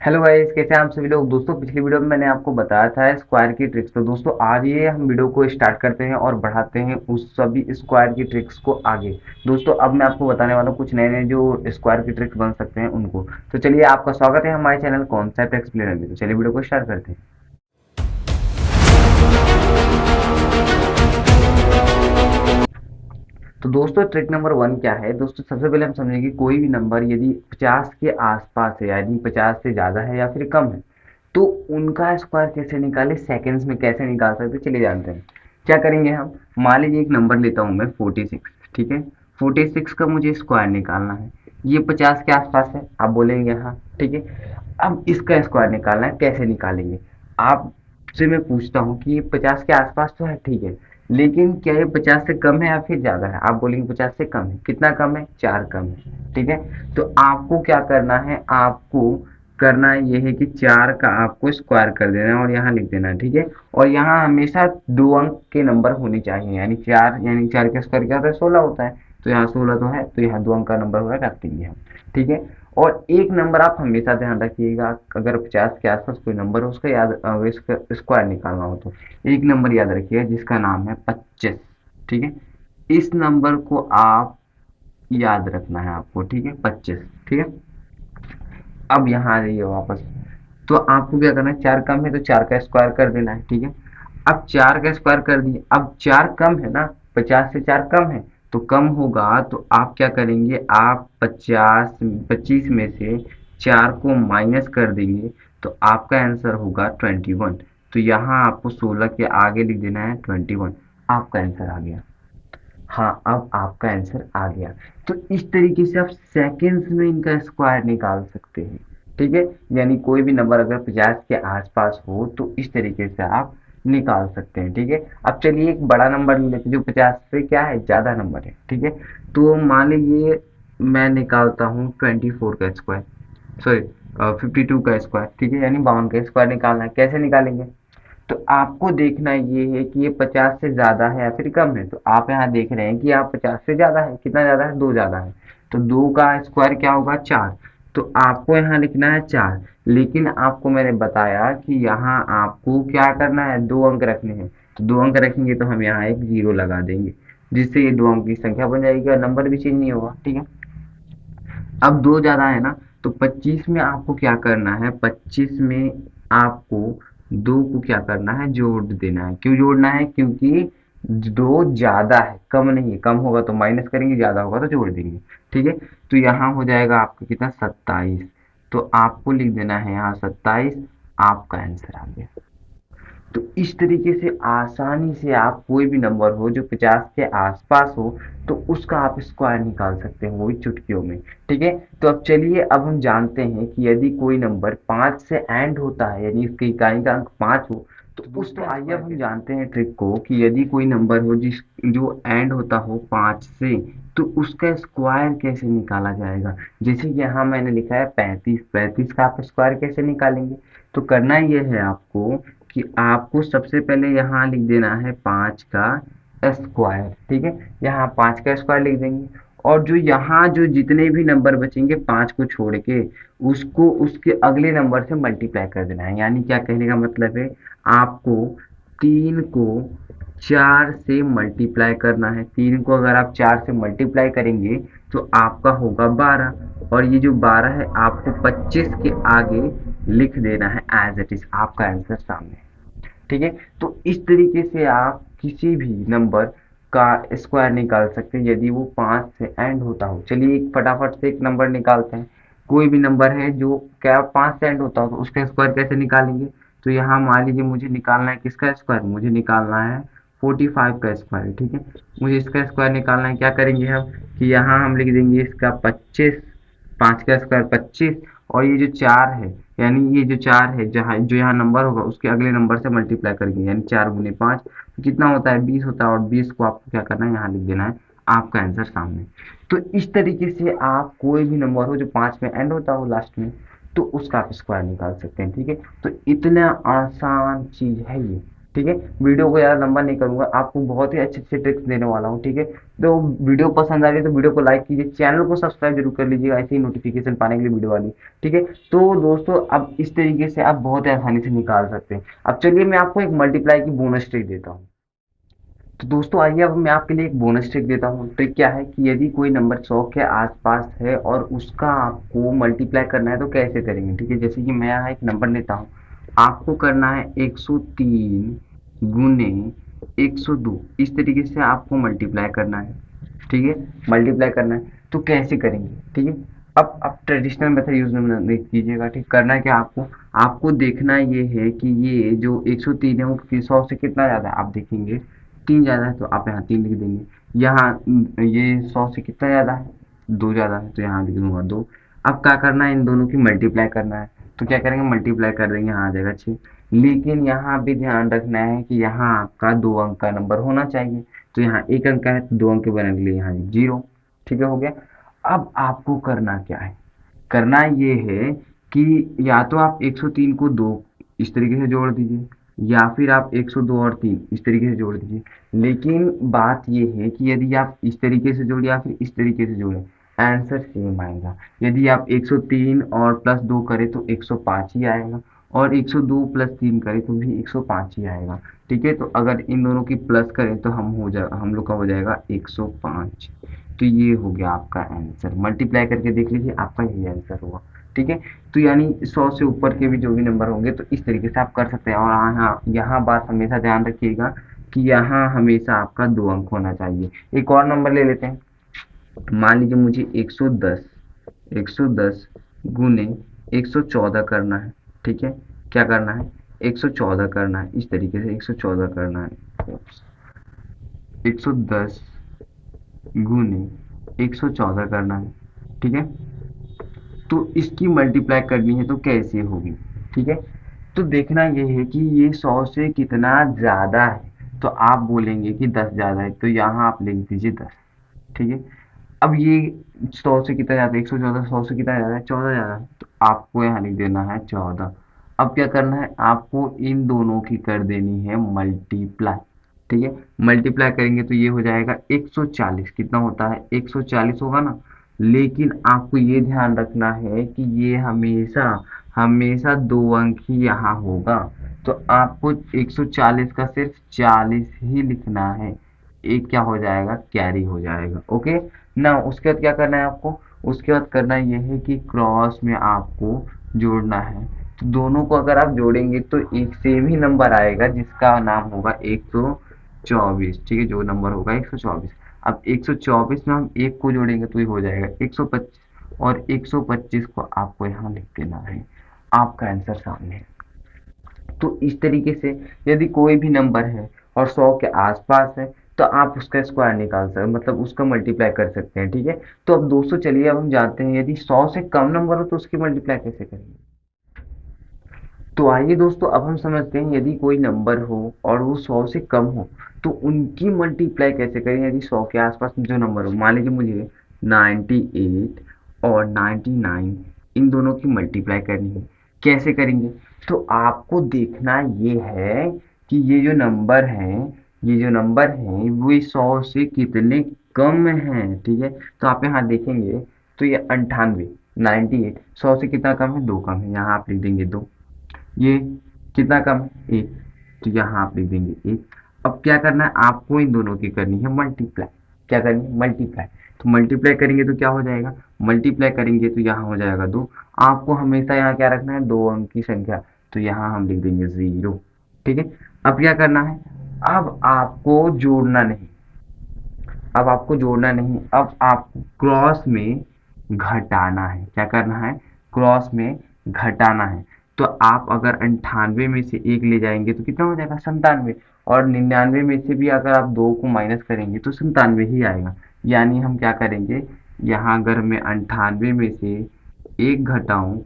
Hello guys, कैसे हैं आप सभी लोग। दोस्तों, पिछली वीडियो में मैंने आपको बताया था स्क्वायर की ट्रिक्स। तो दोस्तों, आज ये हम वीडियो को स्टार्ट करते हैं और बढ़ाते हैं उस सभी स्क्वायर की ट्रिक्स को आगे। दोस्तों, अब मैं आपको बताने वाला हूँ कुछ नए नए जो स्क्वायर की ट्रिक्स बन सकते हैं उनको। तो चलिए, आपका स्वागत है हमारे चैनल कॉन्सेप्ट एक्सप्लेनर में। तो चलिए वीडियो को स्टार्ट करते हैं। तो दोस्तों, ट्रिक नंबर 1 क्या है। दोस्तों, सबसे पहले हम समझेंगे कोई भी नंबर यदि 50 के आसपास है, यानी 50 से ज़्यादा है या फिर कम है, तो उनका स्क्वायर कैसे निकाले, सेकंड्स में कैसे निकाल सकते हैं, चलिए जानते हैं। क्या करेंगे हम। मान लीजिए एक नंबर लेता हूँ मैं 46, ठीक है। 46 का मुझे स्क्वायर निकालना है। ये 50 के आसपास है, आप बोलेंगे हाँ, ठीक है। अब इसका स्क्वायर निकालना है, कैसे निकालेंगे। आपसे मैं पूछता हूँ कि ये 50 के आसपास तो है, ठीक है, लेकिन क्या ये 50 से कम है या फिर ज़्यादा है। आप बोलेंगे 50 से कम है। कितना कम है, 4 कम है, ठीक है। तो आपको क्या करना है, आपको करना ये है कि 4 का आपको स्क्वायर कर देना है और यहाँ लिख देना है, ठीक है। और यहाँ हमेशा 2 अंक के नंबर होने चाहिए, यानी 4, यानी 4 का स्क्वायर क्या होता है, 16 होता है। तो यहाँ 16 तो है, तो यहाँ 2 अंक का नंबर हो रहा है, रख देंगे हम, ठीक है। और एक नंबर आप हमेशा ध्यान रखिएगा, अगर 50 के आसपास कोई नंबर हो उसका याद, इसका स्क्वायर निकालना हो तो एक नंबर याद रखिएगा जिसका नाम है 25, ठीक है। इस नंबर को आप याद रखना है आपको, ठीक है, 25, ठीक है। अब यहाँ आ जाइए वापस। तो आपको क्या करना है, 4 कम है तो 4 का स्क्वायर कर देना है, ठीक है। अब 4 का स्क्वायर कर दिए, अब 4 कम है ना, 50 से 4 कम है, तो कम होगा तो आप क्या करेंगे, आप 25 में से 4 को माइनस कर देंगे, तो आपका आंसर होगा 21। तो यहाँ आपको 16 के आगे लिख देना है 21। आपका आंसर आ गया। हाँ, अब आपका आंसर आ गया। तो इस तरीके से आप सेकंड्स में इनका स्क्वायर निकाल सकते हैं, ठीक है। यानी कोई भी नंबर अगर 50 के आसपास हो तो इस तरीके से आप निकाल सकते हैं, ठीक है। अब चलिए एक बड़ा नंबर ले लेते हैं जो 50 से क्या है, ज़्यादा नंबर है, ठीक है। तो मान लीजिए मैं निकालता हूँ 24 का स्क्वायर, सॉरी 52 का स्क्वायर, ठीक है, यानी 52 का स्क्वायर निकालना है। कैसे निकालेंगे। तो आपको देखना ये है कि ये 50 से ज़्यादा है या फिर कम है। तो आप यहाँ देख रहे हैं कि आप 50 से ज़्यादा है, कितना ज़्यादा है, 2 ज़्यादा है। तो 2 का स्क्वायर क्या होगा, 4। तो आपको यहाँ लिखना है 4। लेकिन आपको मैंने बताया कि यहाँ आपको क्या करना है, 2 अंक रखने हैं। तो 2 अंक रखेंगे तो हम यहाँ एक जीरो लगा देंगे, जिससे ये 2 अंक की संख्या बन जाएगी और नंबर भी चेंज नहीं होगा, ठीक है। अब 2 ज़्यादा है ना, तो 25 में आपको क्या करना है, 25 में आपको 2 को क्या करना है, जोड़ देना है। क्यों जोड़ना है, क्योंकि 2 ज़्यादा है, कम नहीं है। कम होगा तो माइनस करेंगे, ज़्यादा होगा तो जोड़ देंगे, ठीक है। तो यहाँ हो जाएगा आपका कितना, 27। तो आपको लिख देना है यहाँ 27। आपका आंसर आ गया। तो इस तरीके से आसानी से आप कोई भी नंबर हो जो 50 के आसपास हो, तो उसका आप स्क्वायर निकाल सकते हैं, वो भी चुटकियों में, ठीक है। तो अब चलिए, अब हम जानते हैं कि यदि कोई नंबर 5 से एंड होता है, यानी उसकी इकाई का अंक 5 हो, तो दोस्तों आइए अब हम जानते हैं ट्रिक को कि यदि कोई नंबर हो जिस जो एंड होता हो 5 से, तो उसका स्क्वायर कैसे निकाला जाएगा। जैसे कि यहाँ मैंने लिखा है 35, 35 का आप स्क्वायर कैसे निकालेंगे। तो करना ये है आपको कि आपको सबसे पहले यहाँ लिख देना है 5 का स्क्वायर, ठीक है। यहाँ 5 का स्क्वायर लिख देंगे, और जो यहाँ जो जितने भी नंबर बचेंगे 5 को छोड़ के, उसको उसके अगले नंबर से मल्टीप्लाई कर देना है। यानी क्या कहने का मतलब है, आपको 3 को 4 से मल्टीप्लाई करना है। 3 को अगर आप 4 से मल्टीप्लाई करेंगे तो आपका होगा 12, और ये जो 12 है आपको 25 के आगे लिख देना है एज इट इज। आपका आंसर सामने है, ठीक है। तो इस तरीके से आप किसी भी नंबर का स्क्वायर निकाल सकते हैं यदि वो 5 से एंड होता हो। चलिए एक फटाफट से एक नंबर निकालते हैं। कोई भी नंबर है जो क्या 5 से एंड होता हो, तो उसका स्क्वायर कैसे निकालेंगे। तो यहाँ मान लीजिए मुझे निकालना है किसका स्क्वायर, मुझे निकालना है 45 का स्क्वायर, ठीक है। मुझे इसका स्क्वायर निकालना है। क्या करेंगे हम कि यहाँ हम लिख देंगे इसका 25, 5 का स्क्वायर 25, और ये जो 4 है, यानी ये जो 4 है जहाँ जो यहाँ नंबर होगा उसके अगले नंबर से मल्टीप्लाई करेंगे, यानी 4 गुने 5 तो कितना होता है, 20 होता है। और 20 को आपको क्या करना है, यहाँ लिख देना है। आपका आंसर सामने। तो इस तरीके से आप कोई भी नंबर हो जो 5 में एंड होता हो लास्ट में, तो उसका आप स्क्वायर निकाल सकते हैं, ठीक है। तो इतना आसान चीज है ये। ठीक है। वीडियो को ज़्यादा लंबा नहीं करूंगा, आपको बहुत ही अच्छे अच्छे ट्रिक्स देने वाला हूँ। ठीक है, तो वीडियो पसंद आ रही है तो वीडियो को लाइक कीजिए, चैनल को सब्सक्राइब जरूर कर लीजिएगा ऐसे ही नोटिफिकेशन पाने के लिए वीडियो वाली। ठीक है, तो दोस्तों अब इस तरीके से आप बहुत ही आसानी से निकाल सकते हैं। अब चलिए मैं आपको एक मल्टीप्लाई की बोनस ट्रिक देता हूँ। तो दोस्तों आइए अब मैं आपके लिए एक बोनस ट्रिक देता हूँ। ट्रिक क्या है कि यदि कोई नंबर 100 के आसपास है और उसका आपको मल्टीप्लाई करना है तो कैसे करेंगे। ठीक है, जैसे कि मैं यहाँ एक नंबर लेता हूँ, आपको करना है 103 गुने 102, इस तरीके से आपको मल्टीप्लाई करना है। ठीक है, मल्टीप्लाई करना है तो कैसे करेंगे। ठीक है, अब आप ट्रेडिशनल मेथड यूज नहीं कीजिएगा। ठीक, करना है क्या आपको, आपको देखना ये है कि ये जो 103 है वो 100 से कितना ज़्यादा है। आप देखेंगे 3 ज़्यादा है तो आप यहाँ 3 लिख देंगे। यहाँ ये 100 से कितना ज़्यादा है, 2 ज़्यादा है तो यहाँ लिख दूंगा 2। अब क्या करना है, इन दोनों की मल्टीप्लाई करना है। तो क्या करेंगे, मल्टीप्लाई कर देंगे, यहाँ आ जाएगा 6। लेकिन यहाँ भी ध्यान रखना है कि यहाँ आपका 2 अंक का नंबर होना चाहिए। तो यहाँ 1 अंक का है तो 2 अंक के बनने के लिए यहाँ 0। ठीक है, हो गया। अब आपको करना क्या है, करना ये है कि या तो आप 103 को 2 इस तरीके से जोड़ दीजिए, या फिर आप 102 और 3 इस तरीके से जोड़ दीजिए। लेकिन बात ये है कि यदि आप इस तरीके से जोड़े या फिर इस तरीके से जोड़ें, आंसर सेम आएगा। यदि आप 103 और प्लस 2 करें तो 105 ही आएगा, और 102 प्लस 3 करें तो भी 105 ही आएगा। ठीक है, तो अगर इन दोनों की प्लस करें तो हम लोग का हो जाएगा 105। तो ये हो गया आपका आंसर, मल्टीप्लाई करके देख लीजिए आपका यही आंसर होगा। ठीक है, तो यानी 100 से ऊपर के भी जो भी नंबर होंगे तो इस तरीके से आप कर सकते हैं। और हाँ, यहाँ बात हमेशा ध्यान रखिएगा कि यहाँ हमेशा आपका 2 अंक होना चाहिए। एक और नंबर ले लेते हैं, मान लीजिए मुझे 110 गुने 114 करना है। ठीक है, क्या करना है, 114 करना है, इस तरीके से 114 करना है। 110 गुने 114 करना है। ठीक है, तो इसकी मल्टीप्लाई करनी है तो कैसे होगी। ठीक है, तो देखना ये है कि ये 100 से कितना ज़्यादा है, तो आप बोलेंगे कि 10 ज़्यादा है तो यहाँ आप लिख दीजिए 10। ठीक है, अब ये 100 से कितना ज़्यादा है, 114 100 से कितना ज़्यादा है, 14 ज़्यादा है, तो आपको यहाँ लिख देना है 14। अब क्या करना है, आपको इन दोनों की कर देनी है मल्टीप्लाई। ठीक है, मल्टीप्लाई करेंगे तो ये हो जाएगा 140, कितना होता है 140 होगा ना। लेकिन आपको ये ध्यान रखना है कि ये हमेशा हमेशा 2 अंक ही यहाँ होगा। तो आपको 140 का सिर्फ 40 ही लिखना है, एक क्या हो जाएगा, कैरी हो जाएगा। ओके ना, उसके बाद क्या करना है आपको, उसके बाद करना ये है कि क्रॉस में आपको जोड़ना है। तो दोनों को अगर आप जोड़ेंगे तो एक सेम ही नंबर आएगा जिसका नाम होगा 124। ठीक है, जो नंबर होगा 124। अब 124 में हम एक को जोड़ेंगे तो ये हो जाएगा 125, और 125 को आपको यहाँ लिख देना है। आपका आंसर सामने है। तो इस तरीके से यदि कोई भी नंबर है और 100 के आसपास है तो आप उसका स्क्वायर निकाल सकते, मतलब उसका मल्टीप्लाई कर सकते हैं। ठीक है, तो अब दोस्तों चलिए अब हम जानते हैं यदि 100 से कम नंबर हो तो उसकी मल्टीप्लाई कैसे करेंगे। तो आइए दोस्तों अब हम समझते हैं यदि कोई नंबर हो और वो 100 से कम हो तो उनकी मल्टीप्लाई कैसे करें। यदि 100 के आसपास जो नंबर हो, मान लीजिए मुझे 98 और 99, इन दोनों की मल्टीप्लाई करनी है, कैसे करेंगे। तो आपको देखना ये है कि ये जो नंबर हैं वो 100 से कितने कम हैं। ठीक है, तो आप यहाँ देखेंगे तो ये 98 98 100 से कितना कम है, 2 कम है, यहाँ आप लिख देंगे 2। ये कितना कम है, 1, तो यहाँ आप लिख देंगे 1। अब क्या करना है, आपको इन दोनों की करनी है मल्टीप्लाई। क्या करनी है, मल्टीप्लाई। तो मल्टीप्लाई करेंगे तो क्या हो जाएगा, मल्टीप्लाई करेंगे तो यहाँ हो जाएगा 2। आपको हमेशा यहाँ क्या रखना है, 2 अंक की संख्या, तो यहाँ हम लिख देंगे 0। ठीक है, अब क्या करना है, अब आपको जोड़ना नहीं, अब आपको क्रॉस में घटाना है। क्या करना है, क्रॉस में घटाना है। तो आप अगर 98 में से 1 ले जाएंगे तो कितना हो जाएगा, 97। और 99 में से भी अगर आप 2 को माइनस करेंगे तो 97 ही आएगा। यानी हम क्या करेंगे, यहाँ अगर मैं 98 में से 1 घटाऊं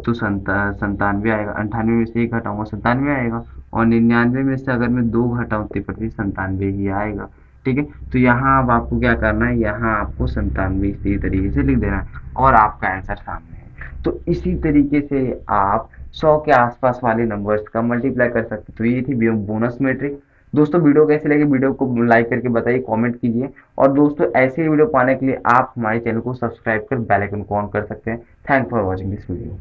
तो 97 आएगा, 98 में से 1 घटाऊंगा 97 आएगा, और 99 में से अगर मैं 2 घटाऊं तो फिर भी 97 ही आएगा। ठीक है, तो यहाँ अब आपको क्या करना है, यहाँ आपको 97 इसी तरीके से लिख देना है और आपका आंसर सामने है। तो इसी तरीके से आप 100 के आसपास वाले नंबर्स का मल्टीप्लाई कर सकते हैं। तो ये थी बोनस मैट्रिक। दोस्तों वीडियो कैसे लगी, वीडियो को लाइक करके बताइए, कमेंट कीजिए। और दोस्तों ऐसे ही वीडियो पाने के लिए आप हमारे चैनल को सब्सक्राइब कर बेल आइकन को ऑन कर सकते हैं। Thank for watching this video.